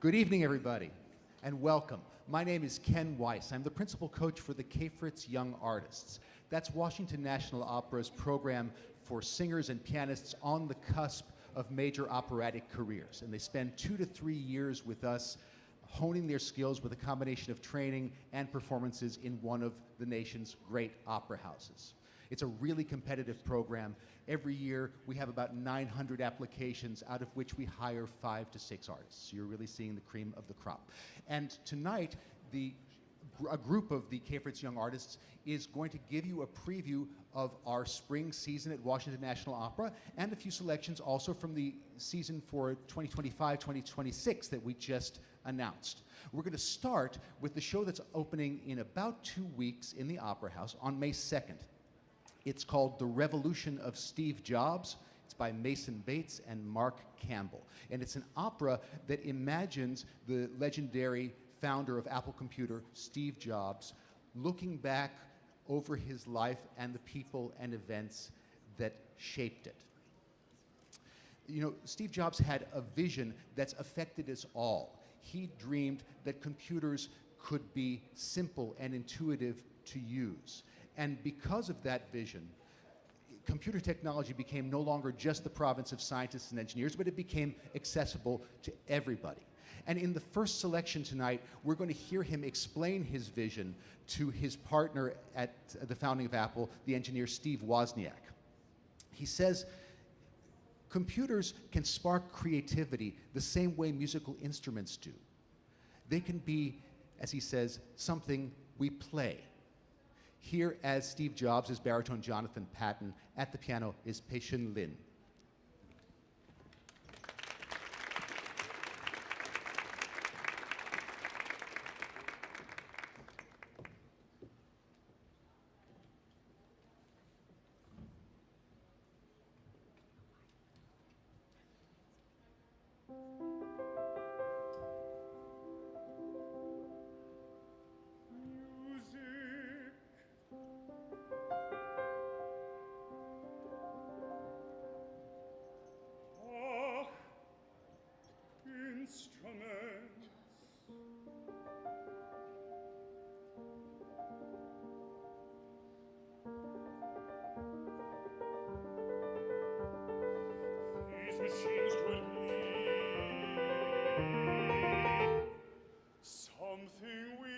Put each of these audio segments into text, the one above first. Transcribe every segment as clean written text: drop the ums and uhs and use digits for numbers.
Good evening, everybody, and welcome. My name is Ken Weiss. I'm the principal coach for the Cafritz Young Artists. That's Washington National Opera's program for singers and pianists on the cusp of major operatic careers. And they spend 2 to 3 years with us, honing their skills with a combination of training and performances in one of the nation's great opera houses. It's a really competitive program. Every year, we have about 900 applications, out of which we hire 5 to 6 artists. So you're really seeing the cream of the crop. And tonight, a group of the Cafritz Young Artists is going to give you a preview of our spring season at Washington National Opera and a few selections also from the season for 2025-2026 that we just announced. We're going to start with the show that's opening in about 2 weeks in the Opera House on May 2nd. It's called The Revolution of Steve Jobs. It's by Mason Bates and Mark Campbell. And it's an opera that imagines the legendary founder of Apple Computer, Steve Jobs, looking back over his life and the people and events that shaped it. You know, Steve Jobs had a vision that's affected us all. He dreamed that computers could be simple and intuitive to use. And because of that vision, computer technology became no longer just the province of scientists and engineers, but it became accessible to everybody. And in the first selection tonight, we're going to hear him explain his vision to his partner at the founding of Apple, the engineer Steve Wozniak. He says, computers can spark creativity the same way musical instruments do. They can be, as he says, something we play. Here as Steve Jobs is baritone Jonathan Patton. At the piano is Pei Shun Lin. Machines could be something we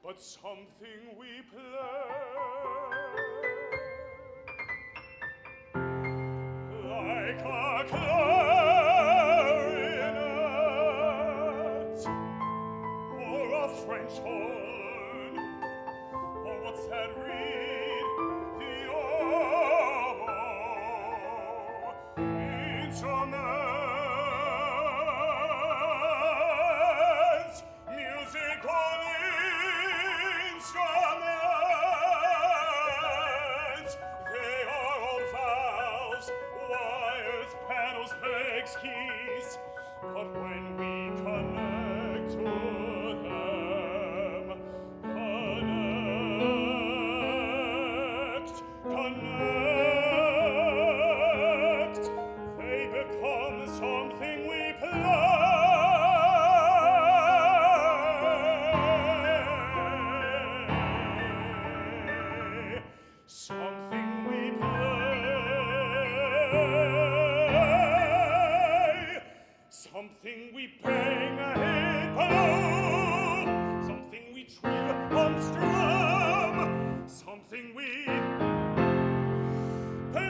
but something we play like a clarinet or a French horn or what's that reed, the oboe, instruments, musical instruments, they are all valves, wires, pedals, pegs, keys, but when we connect to them, connect Something we bang ahead below, something we trill on strum, something we play.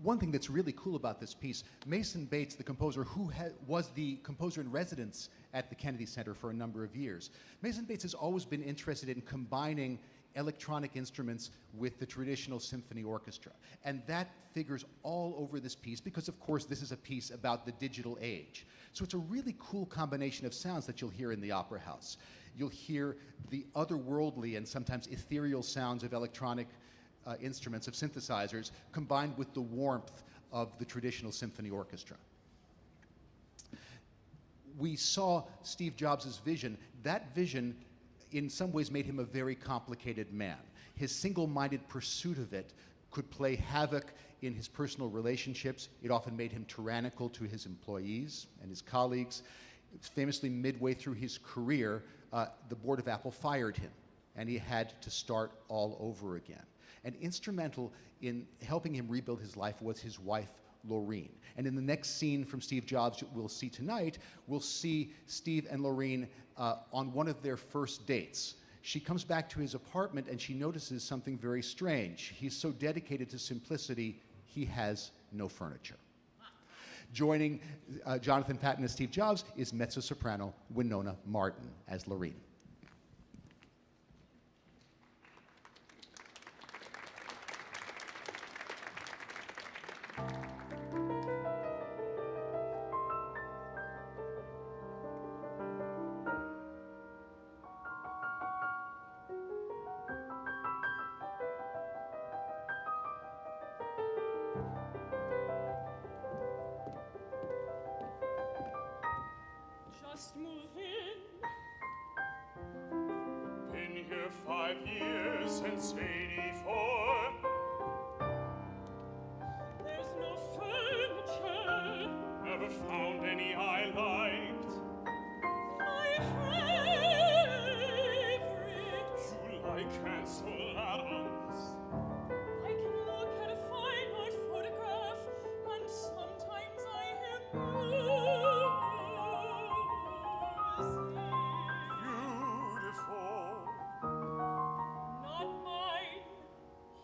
One thing that's really cool about this piece, Mason Bates, the composer who was the composer in residence at the Kennedy Center for a number of years, Mason Bates has always been interested in combining electronic instruments with the traditional symphony orchestra. And that figures all over this piece because, of course, this is a piece about the digital age. So it's a really cool combination of sounds that you'll hear in the opera house. You'll hear the otherworldly and sometimes ethereal sounds of electronic instruments, of synthesizers, combined with the warmth of the traditional symphony orchestra. We saw Steve Jobs' vision. That vision, in some ways, made him a very complicated man. His single-minded pursuit of it could play havoc in his personal relationships. It often made him tyrannical to his employees and his colleagues. Famously, midway through his career, the board of Apple fired him, and he had to start all over again. And instrumental in helping him rebuild his life was his wife, Laureen. And in the next scene from Steve Jobs we'll see tonight, we'll see Steve and Laureen on one of their first dates. She comes back to his apartment and she notices something very strange. He's so dedicated to simplicity, he has no furniture. Joining Jonathan Patton as Steve Jobs is mezzo-soprano Winona Martin as Laureen. Just move in. Been here 5 years since '84. There's no furniture. Never found any I liked. My favorite. You like Ansel Adams. I can look at a fine art photograph and sometimes I hear beautiful. Not mine.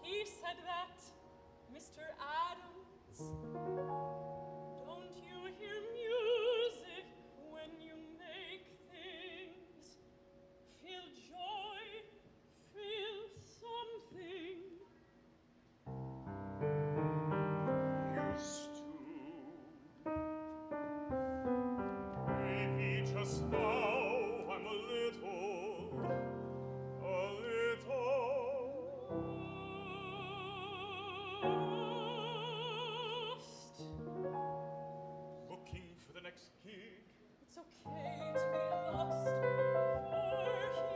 He said that, Mr. Adams. Don't you hear music when you make things? Feel joy, feel something. Used to. Maybe just now I'm a little lost. Looking for the next gig. It's okay to be lost.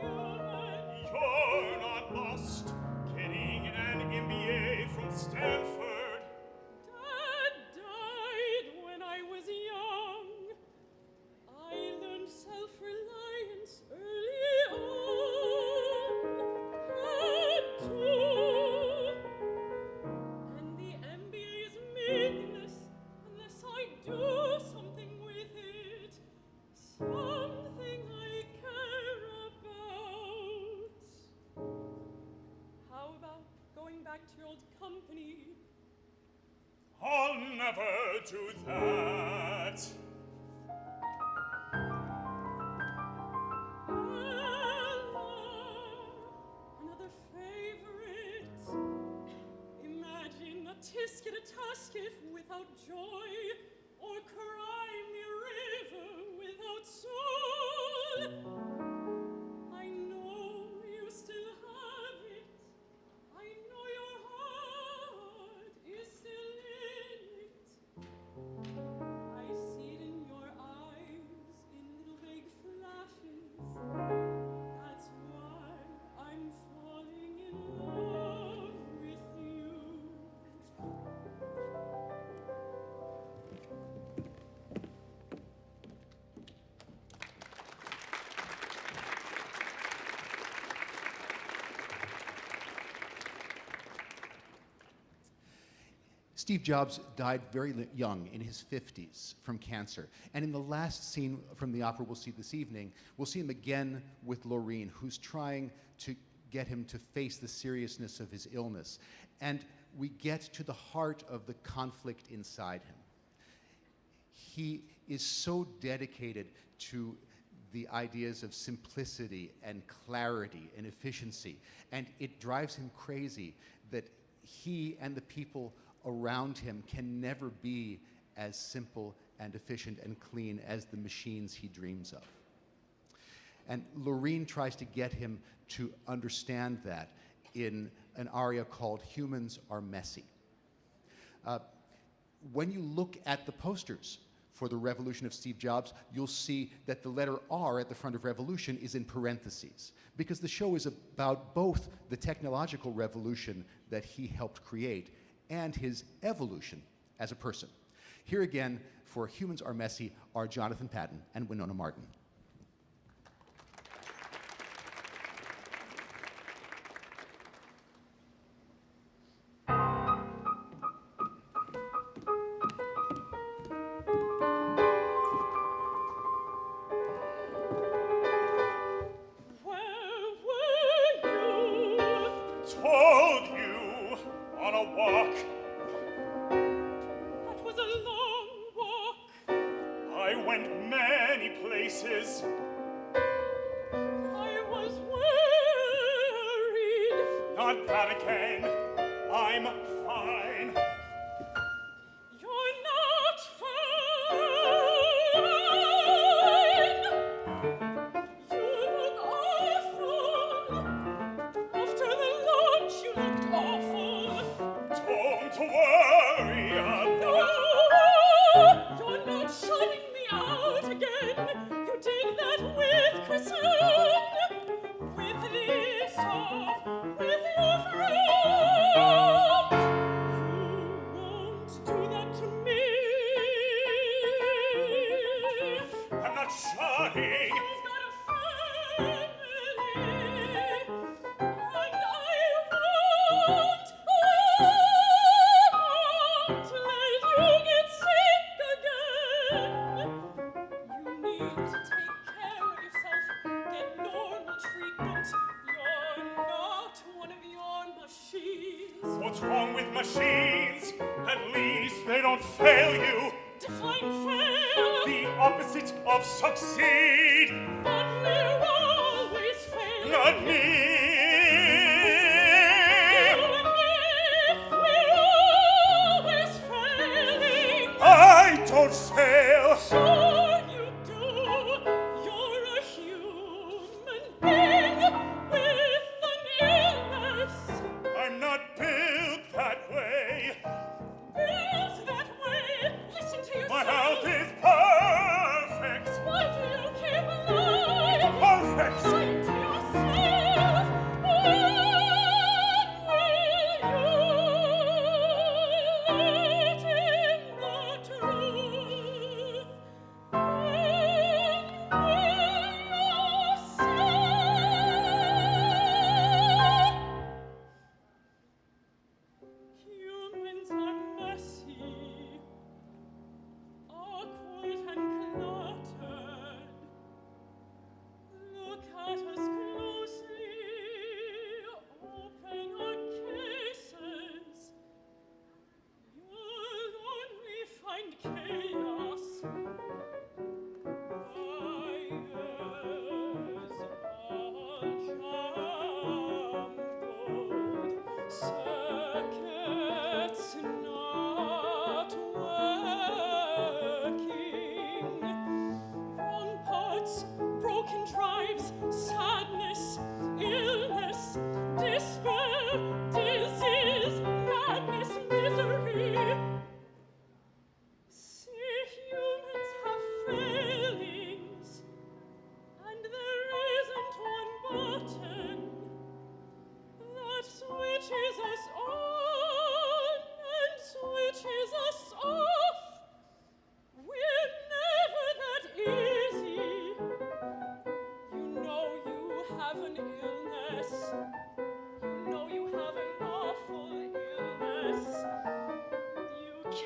You're human. You're not lost. Getting an MBA from Stanford. Dad died when I was young. I learned self-reliance early on. Had to. And the MBA is meaningless unless I do something with it. Something I care about. How about going back to your old company? I'll never do that. Another favorite. Imagine a tisket, a tasket without joy, or cry me a river without soul. I know you still have it. I know your heart is still in it. I see it in your eyes, in little vague flashes. That's why I'm falling in love. Steve Jobs died very young, in his 50s, from cancer. And in the last scene from the opera we'll see this evening, we'll see him again with Lorene, who's trying to get him to face the seriousness of his illness. And we get to the heart of the conflict inside him. He is so dedicated to the ideas of simplicity and clarity and efficiency, and it drives him crazy that he and the people around him can never be as simple and efficient and clean as the machines he dreams of. And Lorene tries to get him to understand that in an aria called Humans Are Messy. When you look at the posters for the Revolution of Steve Jobs, you'll see that the letter R at the front of Revolution is in parentheses, because the show is about both the technological revolution that he helped create and his evolution as a person. Here again, for Humans Are Messy, are Jonathan Patton and Winona Martin.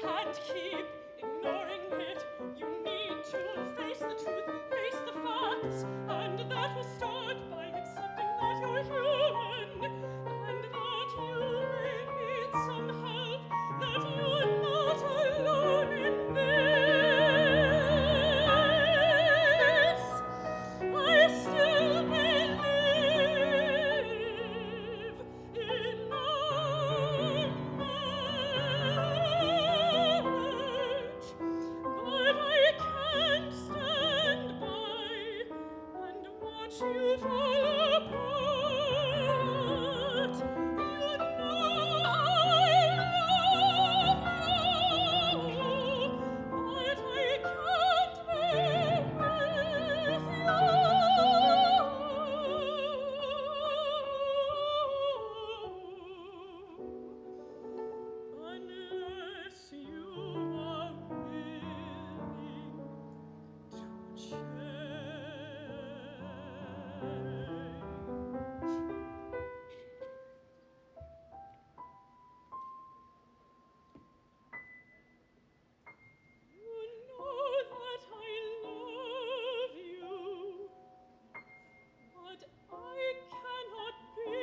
can't keep ignoring it. You need to face the truth, face the facts, and that will start by accepting that you're human, and that you may need some help, that you're not alone in this. I still believe in marriage, but I can't stand by and watch you fall apart. You know I love you, but I can't be with you unless you are willing to change. You know that I love you, but I cannot be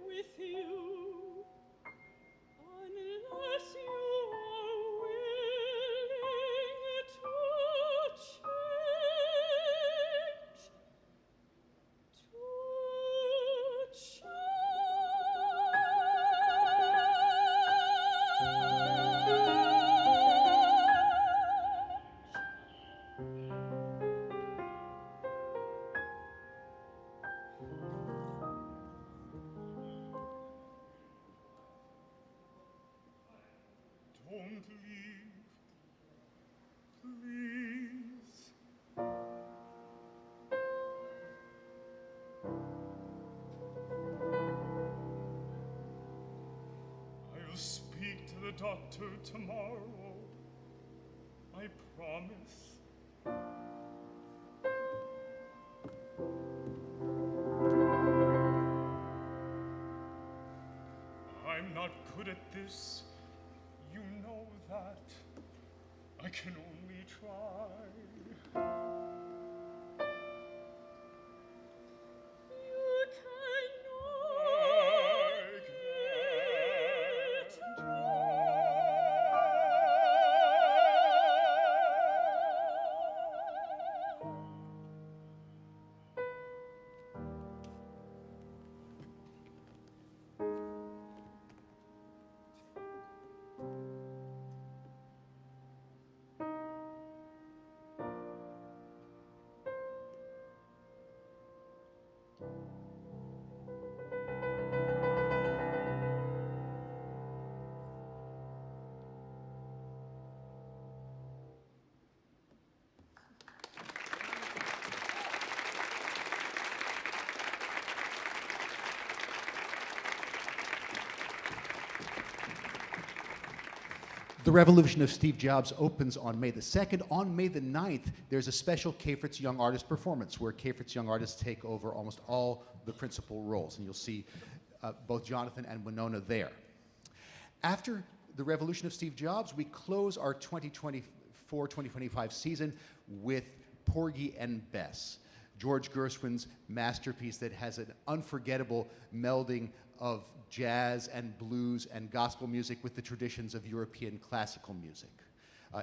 with you unless you are willing to change. Don't leave, please. I'll speak to the doctor tomorrow. I promise. I'm not good at this. You know that. I can only try. You cannot The Revolution of Steve Jobs opens on May the 2nd. On May the 9th, there's a special Cafritz Young Artist performance where Cafritz Young Artists take over almost all the principal roles. And you'll see both Jonathan and Winona there. After the Revolution of Steve Jobs, we close our 2024-2025 season with Porgy and Bess, George Gershwin's masterpiece that has an unforgettable melding of jazz and blues and gospel music with the traditions of European classical music.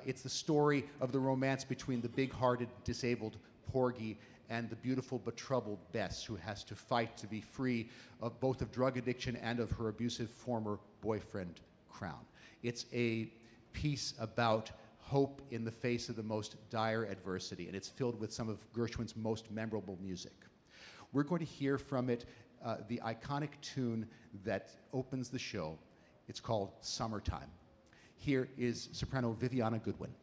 It's the story of the romance between the big-hearted, disabled Porgy and the beautiful but troubled Bess, who has to fight to be free of both of drug addiction and of her abusive former boyfriend, Crown. It's a piece about hope in the face of the most dire adversity, and it's filled with some of Gershwin's most memorable music. We're going to hear from it the iconic tune that opens the show. It's called Summertime. Here is soprano Viviana Goodwin.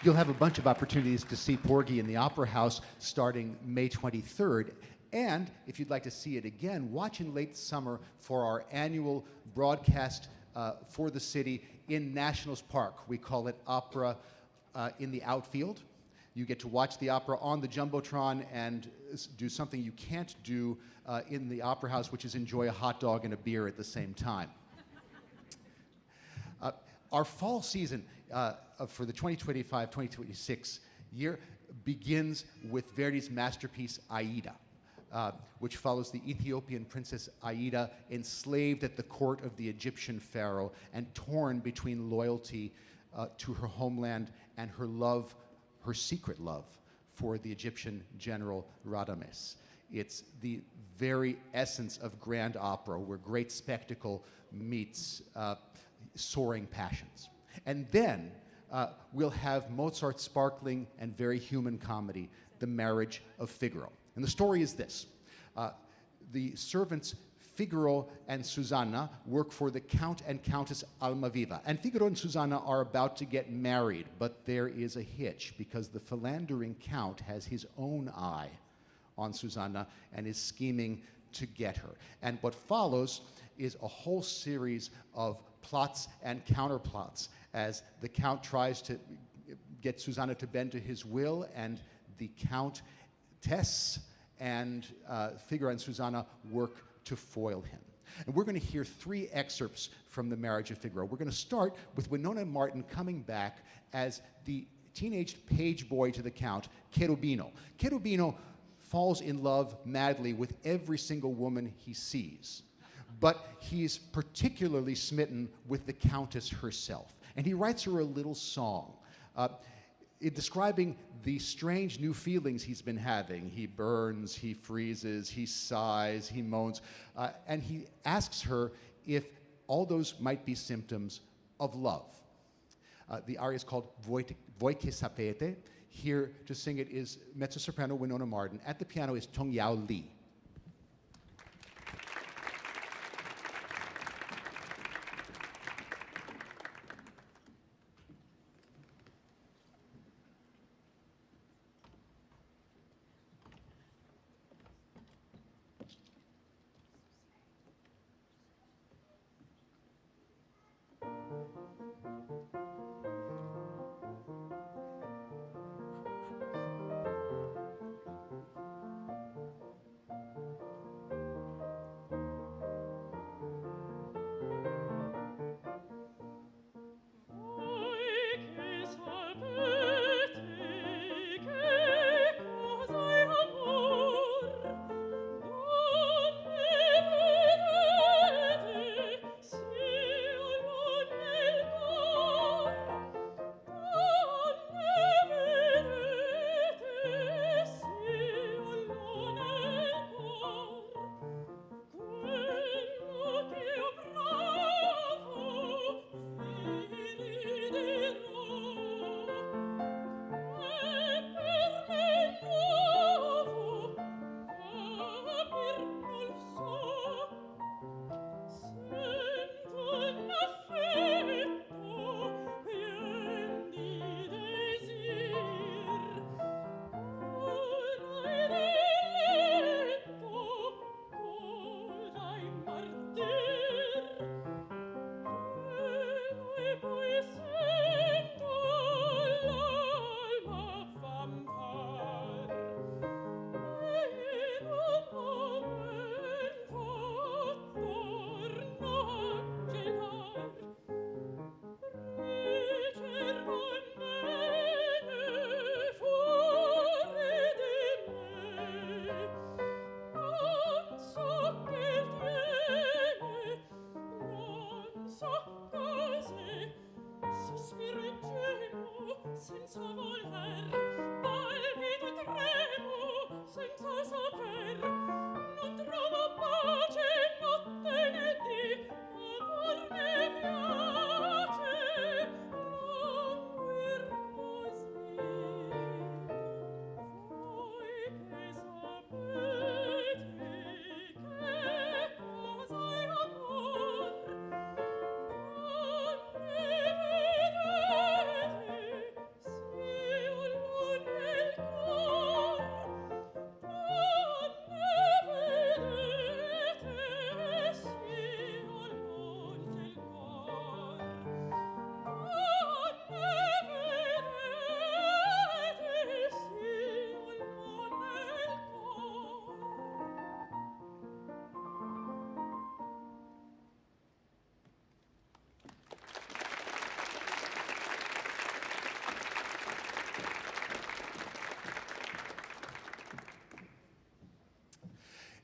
You'll have a bunch of opportunities to see Porgy in the Opera House starting May 23rd. And if you'd like to see it again, watch in late summer for our annual broadcast for the city in Nationals Park. We call it Opera in the Outfield. You get to watch the opera on the Jumbotron and do something you can't do in the Opera House, which is enjoy a hot dog and a beer at the same time. Our fall season for the 2025-2026 year begins with Verdi's masterpiece, Aida, which follows the Ethiopian princess Aida, enslaved at the court of the Egyptian pharaoh and torn between loyalty to her homeland and her secret love for the Egyptian general Radames. It's the very essence of grand opera, where great spectacle meets soaring passions. And then we'll have Mozart's sparkling and very human comedy, The Marriage of Figaro. And the story is this. The servants Figaro and Susanna work for the Count and Countess Almaviva. And Figaro and Susanna are about to get married, but there is a hitch because the philandering Count has his own eye on Susanna and is scheming to get her. And what follows is a whole series of plots and counterplots as the Count tries to get Susanna to bend to his will, and the Countess and Figaro and Susanna work to foil him. And we're going to hear 3 excerpts from The Marriage of Figaro. We're going to start with Winona Martin coming back as the teenage page boy to the Count, Cherubino. Cherubino falls in love madly with every single woman he sees, but he's particularly smitten with the Countess herself. And he writes her a little song describing the strange new feelings he's been having. He burns, he freezes, he sighs, he moans, and he asks her if all those might be symptoms of love. The aria is called Voi che sapete. Here to sing it is mezzo-soprano Winona Martin. At the piano is Tong Yao Lee.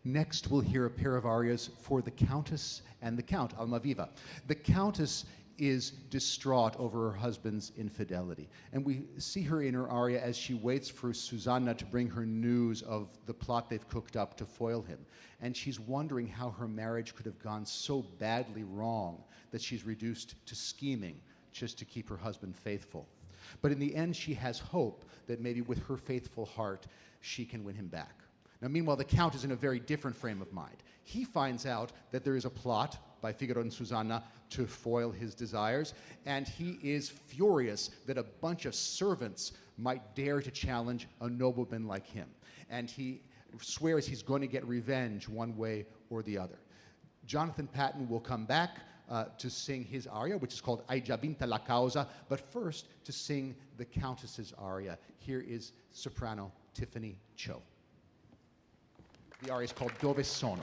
Next, we'll hear a pair of arias for the Countess and the Count, Almaviva. The Countess is distraught over her husband's infidelity. And we see her in her aria as she waits for Susanna to bring her news of the plot they've cooked up to foil him. And she's wondering how her marriage could have gone so badly wrong that she's reduced to scheming just to keep her husband faithful. But in the end, she has hope that maybe with her faithful heart, she can win him back. Now, meanwhile, the Count is in a very different frame of mind. He finds out that there is a plot by Figaro and Susanna to foil his desires, and he is furious that a bunch of servants might dare to challenge a nobleman like him. And he swears he's going to get revenge one way or the other. Jonathan Patton will come back to sing his aria, which is called Hai già vinta la causa, but first to sing the Countess's aria. Here is soprano Tiffany Cho. The aria is called Dove Sono.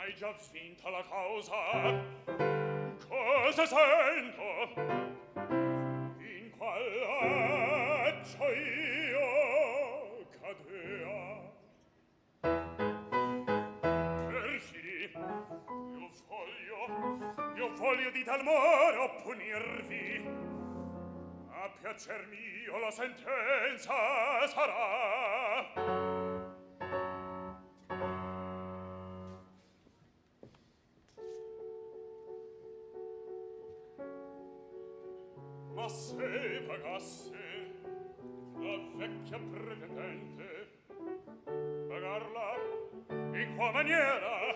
hai già vinta la causa. Cosa sento? In qual accio io cadea? Perfidi, io voglio di tal modo punirvi. A piacer mio la sentenza sarà. Ma se pagasse la vecchia pretendente, pagarla in qua maniera?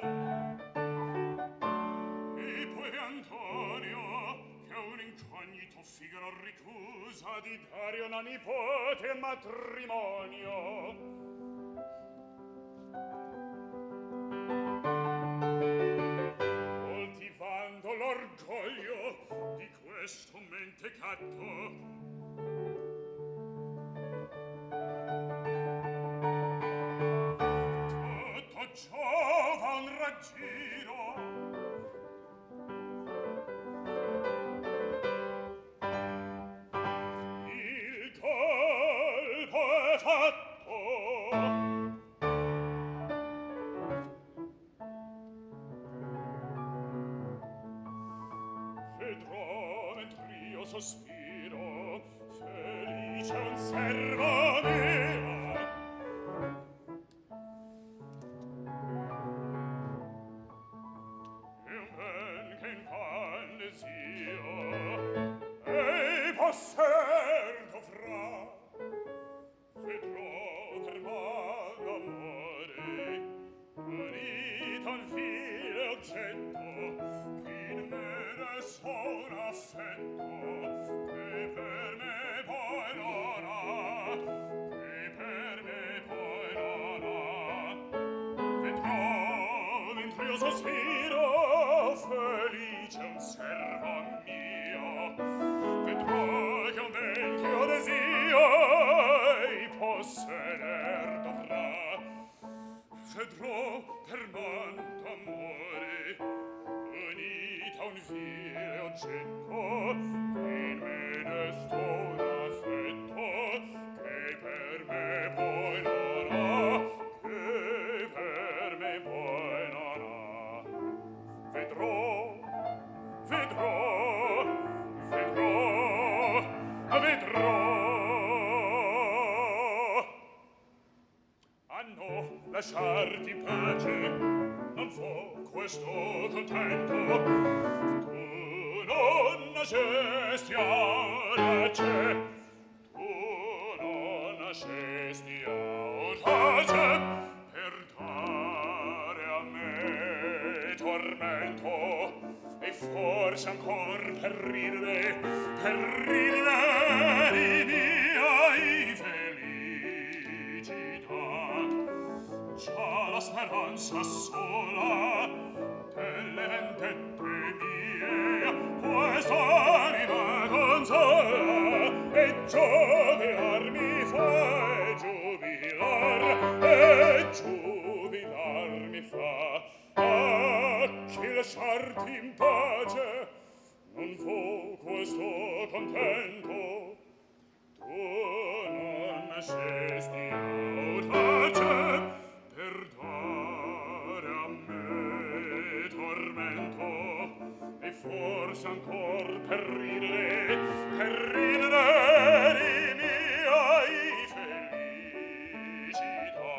E poi Antonio, che un incognito Figaro ricusa di dare una nipote in matrimonio. Coltivando l'orgoglio di questo mentecatto, tutto giova un raggiro. Il colpo è fatto. Vedrò mentr'io sospiro, felice un servo mio. E un ben che in pan desio ei posser dovrà. Vedrò per man d'amore unito un file oggetto che in me resta un affetto che per me poi non ha, che per me poi non ha. Vedrò mentre io sospiro, felice un servo mio. Vedrò che un ben che io desio ei posseder dovrà. Vedrò per man d'amore unita un vile oggetto che in me desta un affetto che per me poi non ha, che per me poi non ha. Vedrò, vedrò, vedrò, vedrò. Ah no, lasciarti in pace, non fu questo contento. Tu non nascesti audace, tu non nascesti audace per dare a me tormento e forse ancor per ridere di miei felicità. Già la speranza sola delle vendette mie quest'anima consola e giubilar mi fa, e giubilar mi fa. Ah, che lasciarti in pace non fu questo contento. Tu non nascesti audace per dare a me tormento e forse ancor per ridere di miei felicità.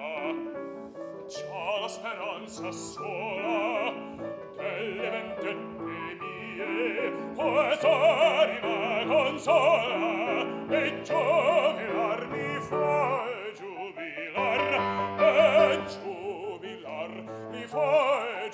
Già la speranza sola delle vendette mie quest'anima consola e giubilar mi fa, e giubilar mi fa, e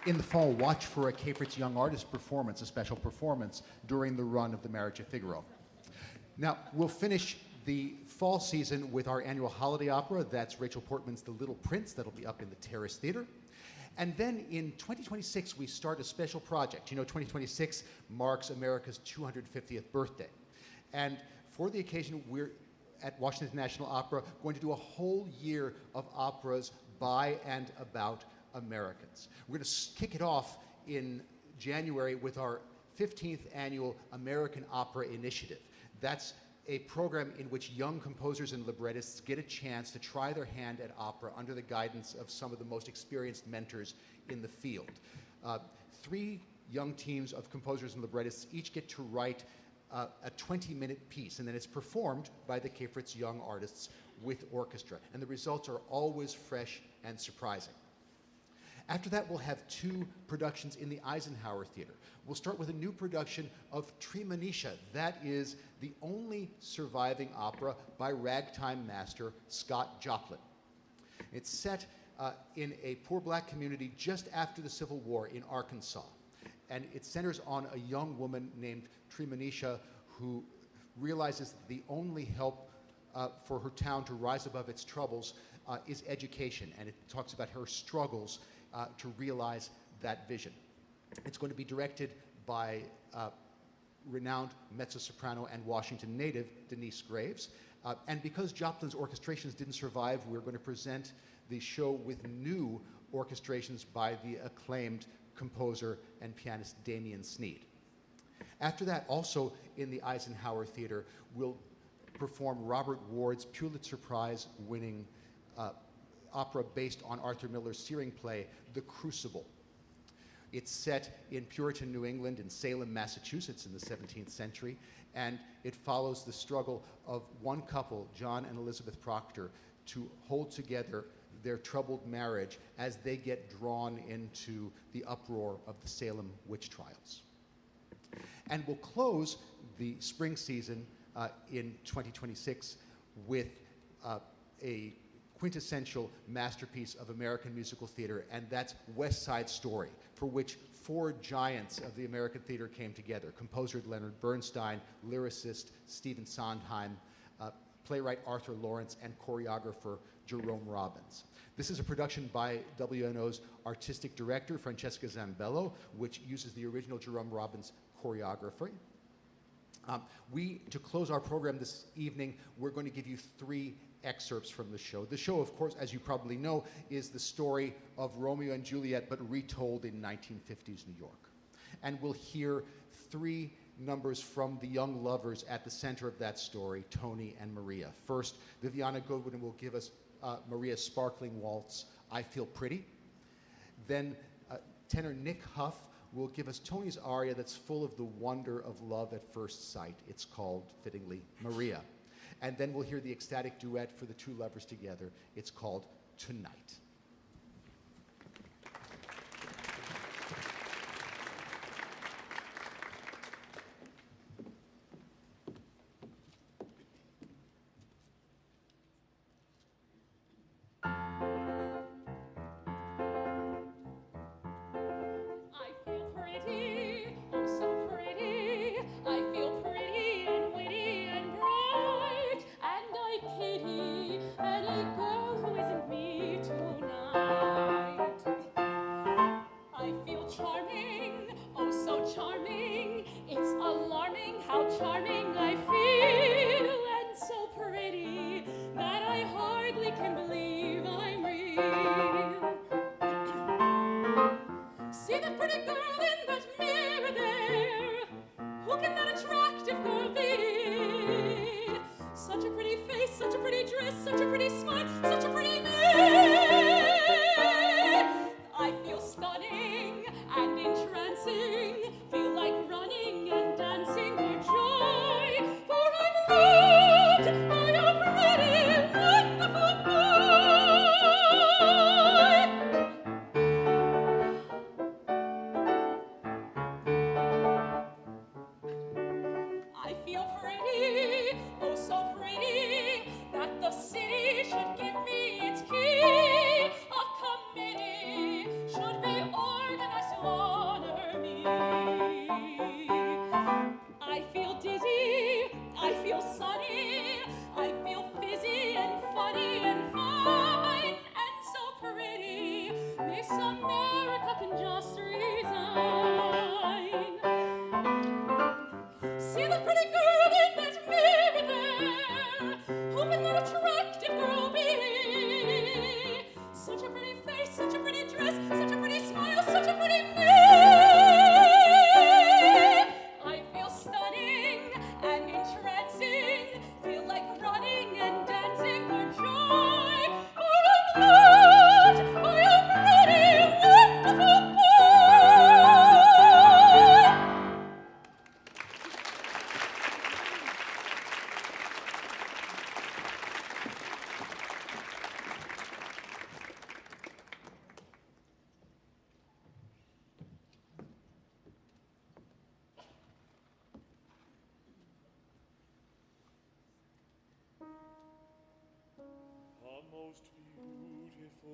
in the fall, watch for a Cafritz Young Artist performance, a special performance during the run of The Marriage of Figaro. Now, we'll finish the fall season with our annual holiday opera. That's Rachel Portman's The Little Prince. That'll be up in the Terrace Theater. And then in 2026, we start a special project. You know, 2026 marks America's 250th birthday. And for the occasion, we're at Washington National Opera going to do a whole year of operas by and about Americans. We're going to kick it off in January with our 15th annual American Opera Initiative. That's a program in which young composers and librettists get a chance to try their hand at opera under the guidance of some of the most experienced mentors in the field. 3 young teams of composers and librettists each get to write a 20-minute piece, and then it's performed by the Cafritz Young Artists with orchestra. And the results are always fresh and surprising. After that, we'll have 2 productions in the Eisenhower Theater. We'll start with a new production of Treemonisha. That is the only surviving opera by ragtime master Scott Joplin. It's set in a poor black community just after the Civil War in Arkansas. And it centers on a young woman named Treemonisha who realizes that the only help for her town to rise above its troubles is education. And it talks about her struggles to realize that vision. It's going to be directed by renowned mezzo-soprano and Washington native Denise Graves. And because Joplin's orchestrations didn't survive, we're going to present the show with new orchestrations by the acclaimed composer and pianist Damian Sneed. After that, also in the Eisenhower Theater, we'll perform Robert Ward's Pulitzer Prize winning opera based on Arthur Miller's Searing play, The Crucible. It's set in Puritan New England in Salem, Massachusetts in the 17th century, and it follows the struggle of one couple, John and Elizabeth Proctor, to hold together their troubled marriage as they get drawn into the uproar of the Salem witch trials. And we'll close the spring season in 2026 with a quintessential masterpiece of American musical theater, and that's West Side Story, for which 4 giants of the American theater came together: composer Leonard Bernstein, lyricist Stephen Sondheim, playwright Arthur Lawrence, and choreographer Jerome Robbins. This is a production by WNO's artistic director, Francesca Zambello, which uses the original Jerome Robbins choreography. To close our program this evening, we're going to give you 3 excerpts from the show. The show, of course, as you probably know, is the story of Romeo and Juliet, but retold in 1950s New York. And we'll hear 3 numbers from the young lovers at the center of that story, Tony and Maria. First, Viviana Goodwin will give us Maria's sparkling waltz, I Feel Pretty. Then tenor Nick Huff will give us Tony's aria that's full of the wonder of love at first sight. It's called, fittingly, Maria. And then we'll hear the ecstatic duet for the 2 lovers together. It's called Tonight. Feel pretty, oh so pretty, that the city should give me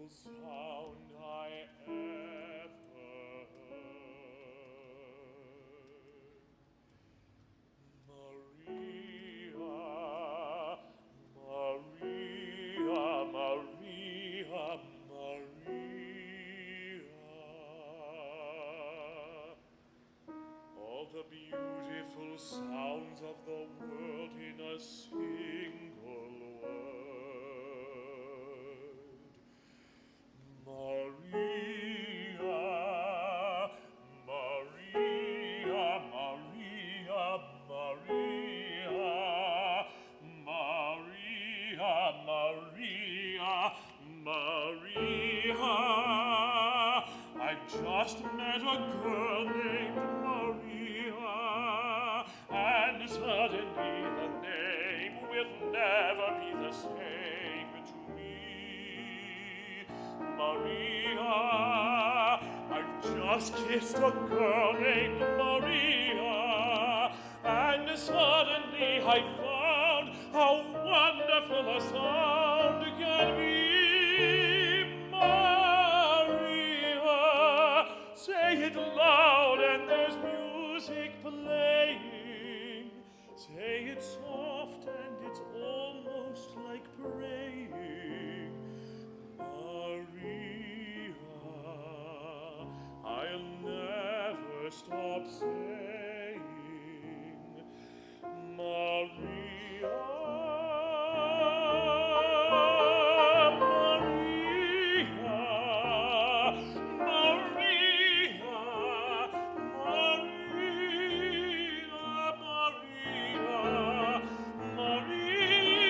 sound I ever heard. Maria, Maria, Maria, Maria. All the beautiful sounds of the world in a single word. Maria, Maria, Maria, Maria, Maria, Maria, Maria. I've just met a girl named Maria, and suddenly the name will never be the same to me. Maria, I've just kissed a girl named Maria, and suddenly I found how wonderful a sound can be. Maria, say it loud and there's music playing. Say it soft and it's almost like praying. Maria, I'll never stop saying Maria, Maria, Maria, Maria,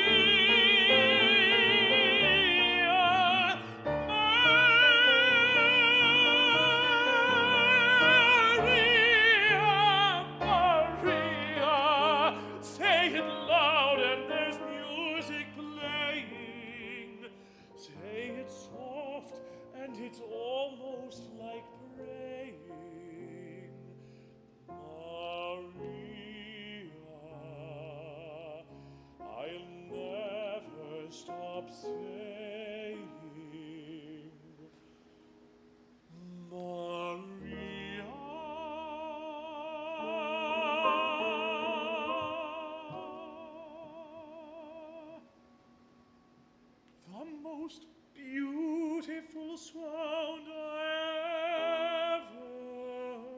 Maria. Say it loud and there's music playing. Say it soft and it's almost like praying. Maria, I'll never stop saying Maria. The most beautiful sound I ever heard.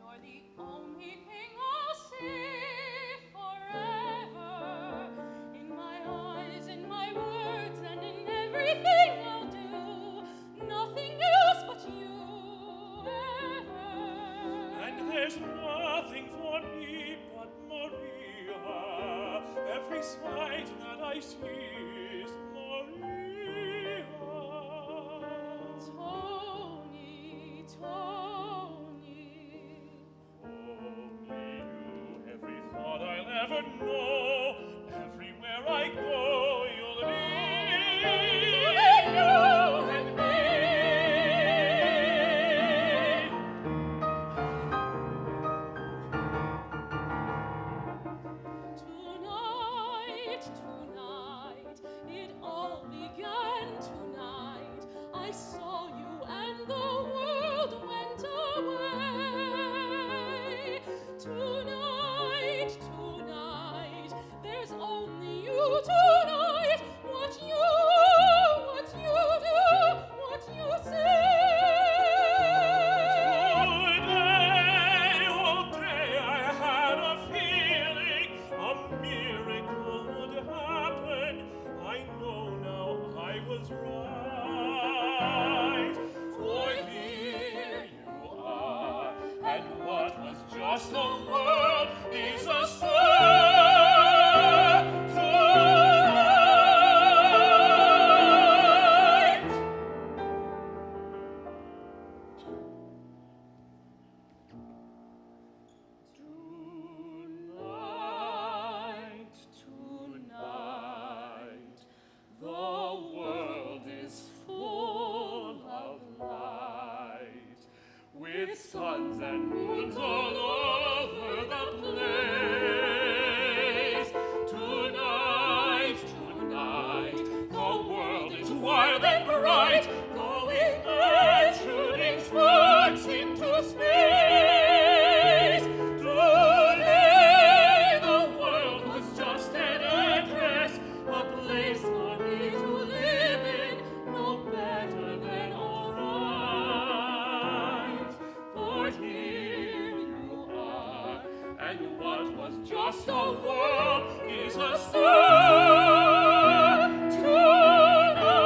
You're the only thing I'll see forever. In my eyes, in my words, and in everything I'll do. Nothing else but you ever. And there's nothing for me but Maria. Every sight that I see is Maria. Tony, Tony. Only you, every thought I'll ever know. Everywhere I go, you'll be you and me. Tonight, tonight, it all began tonight. I saw you and the world went away. Tonight, tonight, just a world is a satellite. Tonight, the world is full of light, with suns and moons all over the place. Tonight, the world is wild and bright, going and shooting sparks into space. Today, the world was just an address, a place for me to live in, no better than all right. For here you are, and what was just a world is a star tonight.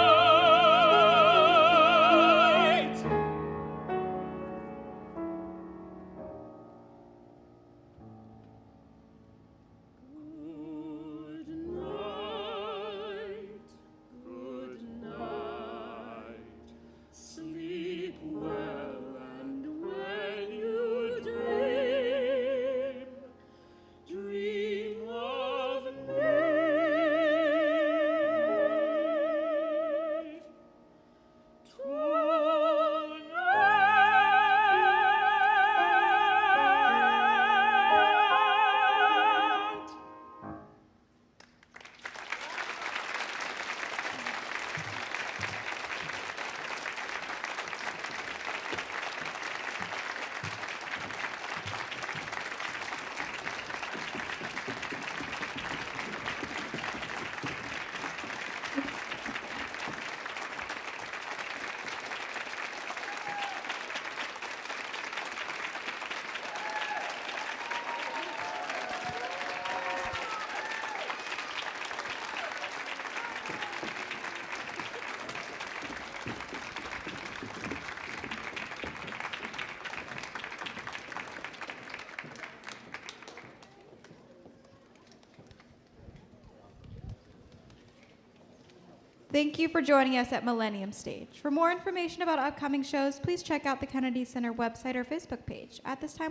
Good night, sleep well, and when you dream of me. Tonight. Thank you for joining us at Millennium Stage. For more information about upcoming shows, please check out the Kennedy Center website or Facebook page. At this time,